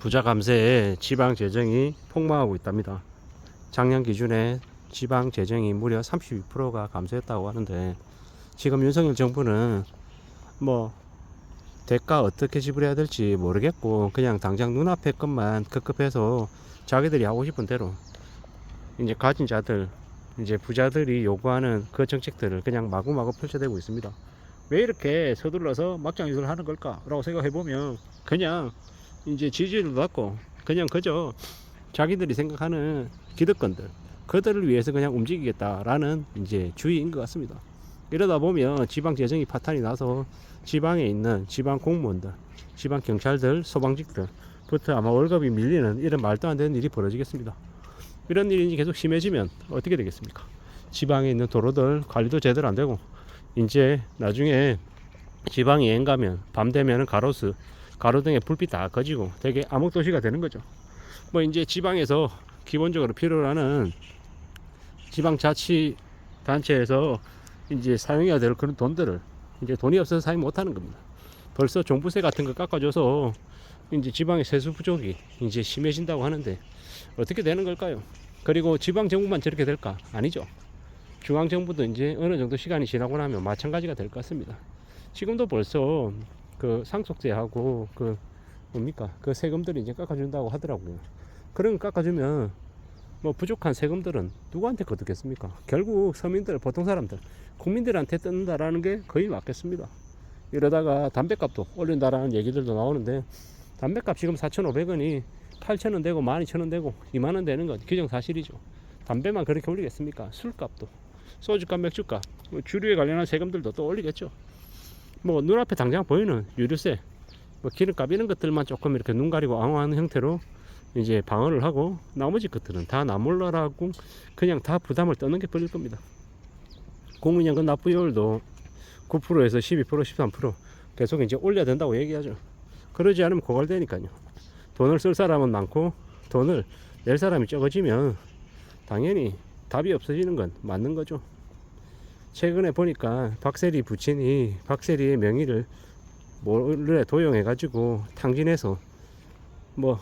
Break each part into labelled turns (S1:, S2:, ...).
S1: 부자 감세에 지방 재정이 폭망하고 있답니다. 작년 기준에 지방 재정이 무려 32%가 감소했다고 하는데, 지금 윤석열 정부는 뭐 대가 어떻게 지불해야 될지 모르겠고 그냥 당장 눈앞의 것만 급급해서 자기들이 하고 싶은 대로 이제 가진 자들, 이제 부자들이 요구하는 그 정책들을 그냥 마구마구 펼쳐대고 있습니다. 왜 이렇게 서둘러서 막장유도를 하는 걸까라고 생각해보면, 그냥 이제 지지율도 낮고 그냥 그저 자기들이 생각하는 기득권들, 그들을 위해서 그냥 움직이겠다라는 이제 주의인 것 같습니다. 이러다 보면 지방 재정이 파탄이 나서 지방에 있는 지방 공무원들, 지방 경찰들, 소방직들부터 아마 월급이 밀리는 이런 말도 안 되는 일이 벌어지겠습니다. 이런 일이 계속 심해지면 어떻게 되겠습니까? 지방에 있는 도로들 관리도 제대로 안 되고, 이제 나중에 지방에 여행 가면 밤 되면은 가로등에 불빛 다 꺼지고 되게 암흑도시가 되는 거죠. 뭐 이제 지방에서 기본적으로 필요로 하는 지방자치단체에서 이제 사용해야 될 그런 돈들을 이제 돈이 없어서 사용 못하는 겁니다. 벌써 종부세 같은 거 깎아줘서 이제 지방의 세수 부족이 이제 심해진다고 하는데 어떻게 되는 걸까요? 그리고 지방 정부만 저렇게 될까? 아니죠. 중앙 정부도 이제 어느 정도 시간이 지나고 나면 마찬가지가 될 것 같습니다. 지금도 벌써 그 상속세하고 그 뭡니까? 그 세금들이 이제 깎아준다고 하더라고요. 그런 거 깎아주면 뭐 부족한 세금들은 누구한테 거두겠습니까? 결국 서민들, 보통 사람들, 국민들한테 뜯는다라는 게 거의 맞겠습니다. 이러다가 담배값도 올린다라는 얘기들도 나오는데, 담배값 지금 4,500원이 8,000원 되고 12,000원 되고 2만원 되는 건 기정사실이죠. 담배만 그렇게 올리겠습니까? 술값도, 소주값, 맥주값, 주류에 관련한 세금들도 또 올리겠죠. 뭐 눈앞에 당장 보이는 유류세, 뭐 기름값 이런 것들만 조금 이렇게 눈 가리고 앙호하는 형태로 이제 방어를 하고, 나머지 것들은 다 나몰라라고 그냥 다 부담을 떠는 게 벌릴 겁니다. 국민연금 납부율도 9%에서 12%, 13% 계속 이제 올려야 된다고 얘기하죠. 그러지 않으면 고갈되니까요. 돈을 쓸 사람은 많고 돈을 낼 사람이 적어지면 당연히 답이 없어지는 건 맞는 거죠. 최근에 보니까 박세리 부친이 박세리의 명의를 몰래 도용해 가지고 탕진해서 뭐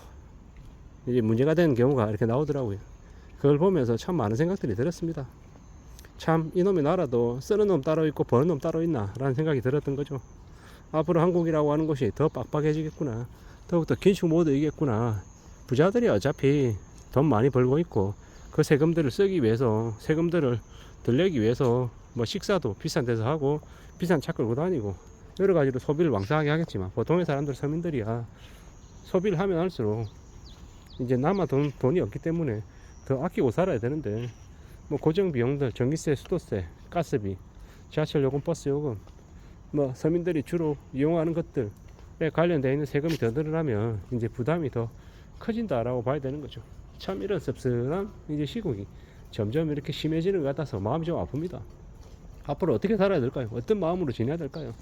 S1: 이제 문제가 된 경우가 이렇게 나오더라고요. 그걸 보면서 참 많은 생각들이 들었습니다. 참 이놈의 나라도 쓰는 놈 따로 있고 버는 놈 따로 있나 라는 생각이 들었던 거죠. 앞으로 한국이라고 하는 곳이 더 빡빡해지겠구나, 더욱더 긴축 모드이겠구나. 부자들이 어차피 돈 많이 벌고 있고 그 세금들을 쓰기 위해서, 세금들을 덜 내기 위해서 뭐 식사도 비싼 데서 하고 비싼 차 끌고 다니고 여러 가지로 소비를 왕성하게 하겠지만, 보통의 사람들, 서민들이야 소비를 하면 할수록 이제 남아 돈이 없기 때문에 더 아끼고 살아야 되는데, 뭐 고정 비용들, 전기세, 수도세, 가스비, 지하철 요금, 버스 요금, 뭐 서민들이 주로 이용하는 것들에 관련되어 있는 세금이 더 늘어나면 이제 부담이 더 커진다라고 봐야 되는 거죠. 참 이런 씁쓸한 이제 시국이 점점 이렇게 심해지는 것 같아서 마음이 좀 아픕니다. 앞으로 어떻게 살아야 될까요? 어떤 마음으로 지내야 될까요?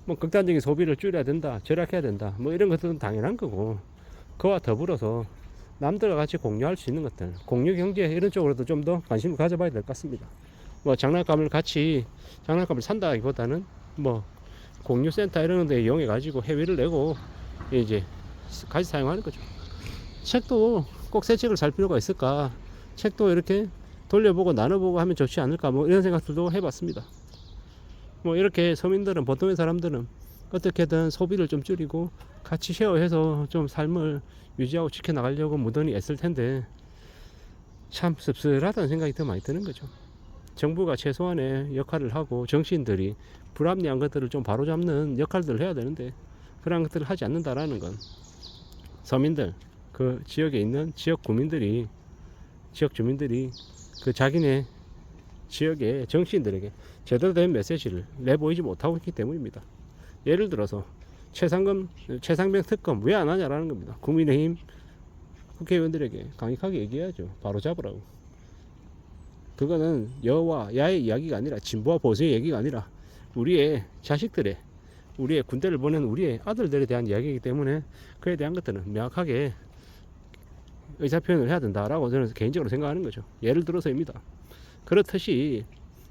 S1: 뭐 극단적인 소비를 줄여야 된다, 절약해야 된다, 뭐 이런 것들은 당연한 거고, 그와 더불어서 남들과 같이 공유할 수 있는 것들, 공유 경제 이런 쪽으로도 좀 더 관심을 가져봐야 될 것 같습니다. 뭐 장난감을 산다기보다는 뭐 공유센터 이런 데 이용해 가지고 회비를 내고 이제 같이 사용하는 거죠. 책도 꼭 새 책을 살 필요가 있을까? 책도 이렇게 돌려보고 나눠보고 하면 좋지 않을까? 뭐 이런 생각들도 해봤습니다. 뭐 이렇게 서민들은, 보통의 사람들은 어떻게든 소비를 좀 줄이고 같이 쉐어해서 좀 삶을 유지하고 지켜나가려고 무던히 애쓸 텐데, 참 씁쓸하다는 생각이 더 많이 드는 거죠. 정부가 최소한의 역할을 하고 정치인들이 불합리한 것들을 좀 바로잡는 역할들을 해야 되는데 그런 것들을 하지 않는다라는 건, 서민들, 그 지역에 있는 지역 구민들이, 지역 주민들이 그 자기네 지역의 정치인들에게 제대로 된 메시지를 내보이지 못하고 있기 때문입니다. 예를 들어서 최상병 특검 왜 안 하냐라는 겁니다. 국민의힘 국회의원들에게 강력하게 얘기해야죠. 바로 잡으라고. 그거는 여와 야의 이야기가 아니라, 진보와 보수의 얘기가 아니라 우리의 자식들의, 우리의 군대를 보낸 우리의 아들들에 대한 이야기이기 때문에 그에 대한 것들은 명확하게 의사표현을 해야 된다라고 저는 개인적으로 생각하는 거죠. 예를 들어서입니다. 그렇듯이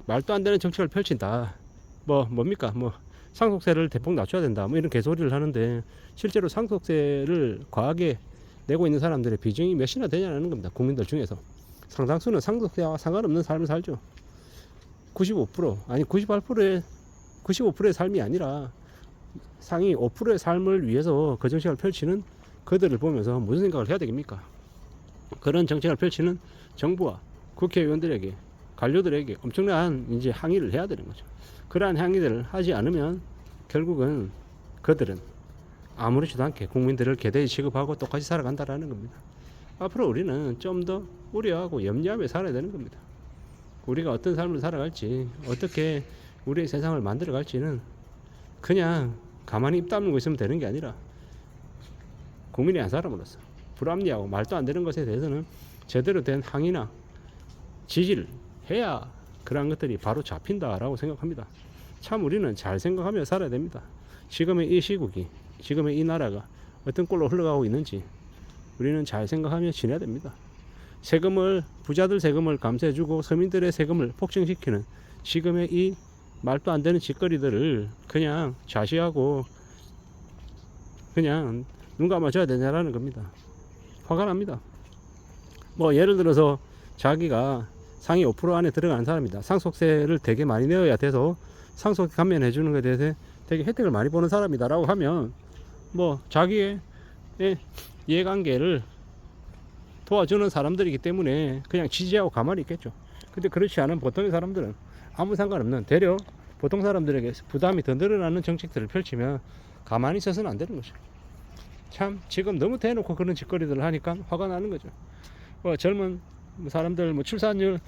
S1: 말도 안 되는 정책을 펼친다, 뭡니까, 상속세를 대폭 낮춰야 된다, 뭐 이런 개소리를 하는데, 실제로 상속세를 과하게 내고 있는 사람들의 비중이 몇이나 되냐는 겁니다. 국민들 중에서 상당수는 상속세와 상관없는 삶을 살죠. 95% 아니 98%의 삶이 아니라 상위 5%의 삶을 위해서 그 정책을 펼치는 그들을 보면서 무슨 생각을 해야 되겠습니까? 그런 정책을 펼치는 정부와 국회의원들에게, 관료들에게 엄청난 이제 항의를 해야 되는 거죠. 그러한 항의들을 하지 않으면 결국은 그들은 아무렇지도 않게 국민들을 개대히 취급하고 똑같이 살아간다라는 겁니다. 앞으로 우리는 좀 더 우려하고 염려하며 살아야 되는 겁니다. 우리가 어떤 삶을 살아갈지, 어떻게 우리의 세상을 만들어갈지는 그냥 가만히 입 다물고 있으면 되는 게 아니라 국민의 한 사람으로서 불합리하고 말도 안 되는 것에 대해서는 제대로 된 항의나 지지를 해야 그러한 것들이 바로 잡힌다라고 생각합니다. 참 우리는 잘 생각하며 살아야 됩니다. 지금의 이 시국이, 지금의 이 나라가 어떤 꼴로 흘러가고 있는지 우리는 잘 생각하며 지내야 됩니다. 부자들 세금을 감세해주고 서민들의 세금을 폭증시키는 지금의 이 말도 안 되는 짓거리들을 그냥 좌시하고 그냥 눈 감아줘야 되냐라는 겁니다. 화가 납니다. 뭐 예를 들어서 자기가 상위 5% 안에 들어가는 사람이다. 상속세를 되게 많이 내어야 돼서 상속 감면해 주는 것에 대해서 되게 혜택을 많이 보는 사람이다 라고 하면 뭐 자기의 이해관계를 도와주는 사람들이기 때문에 그냥 지지하고 가만히 있겠죠. 근데 그렇지 않은 보통의 사람들은 아무 상관없는, 되려 보통 사람들에게 부담이 더 늘어나는 정책들을 펼치면 가만히 있어서는 안 되는 거죠. 참 지금 너무 대놓고 그런 짓거리들을 하니까 화가 나는 거죠. 젊은 사람들 출산율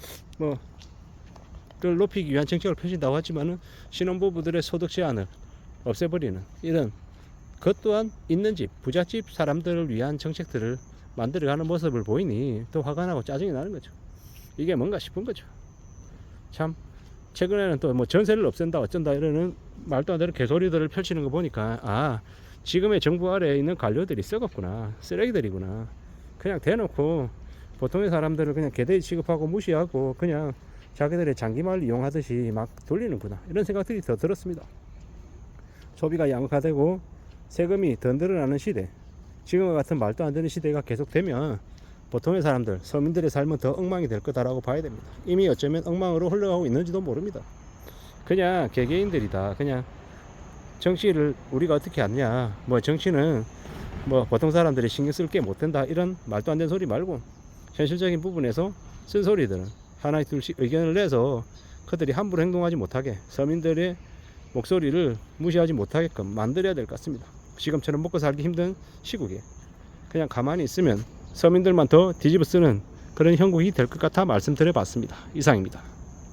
S1: 를 높이기 위한 정책을 펼친다고 하지만은 신혼부부들의 소득 제한을 없애버리는 이런 것 또한 있는 집, 부잣집 사람들을 위한 정책들을 만들어가는 모습을 보이니 또 화가 나고 짜증이 나는 거죠. 이게 뭔가 싶은 거죠. 참 최근에는 또 전세를 없앤다 어쩐다 이러는 말도 안 되는 개소리들을 펼치는 거 보니까 지금의 정부 아래에 있는 관료들이 썩었구나, 쓰레기들이구나. 그냥 대놓고 보통의 사람들을 그냥 개대히 취급하고 무시하고 그냥 자기들의 장기말을 이용하듯이 막 돌리는구나, 이런 생각들이 더 들었습니다. 소비가 양극화되고 세금이 더 늘어나는 시대, 지금과 같은 말도 안 되는 시대가 계속되면 보통의 사람들, 서민들의 삶은 더 엉망이 될 거다라고 봐야 됩니다. 이미 어쩌면 엉망으로 흘러가고 있는지도 모릅니다. 그냥 개개인들이다. 그냥 정치를 우리가 어떻게 아냐, 정치는 보통 사람들이 신경 쓸 게 못 된다, 이런 말도 안 되는 소리 말고 현실적인 부분에서 쓴소리들은 하나 둘씩 의견을 내서 그들이 함부로 행동하지 못하게, 서민들의 목소리를 무시하지 못하게끔 만들어야 될 것 같습니다. 지금처럼 먹고 살기 힘든 시국에 그냥 가만히 있으면 서민들만 더 뒤집어 쓰는 그런 형국이 될 것 같아 말씀드려 봤습니다. 이상입니다.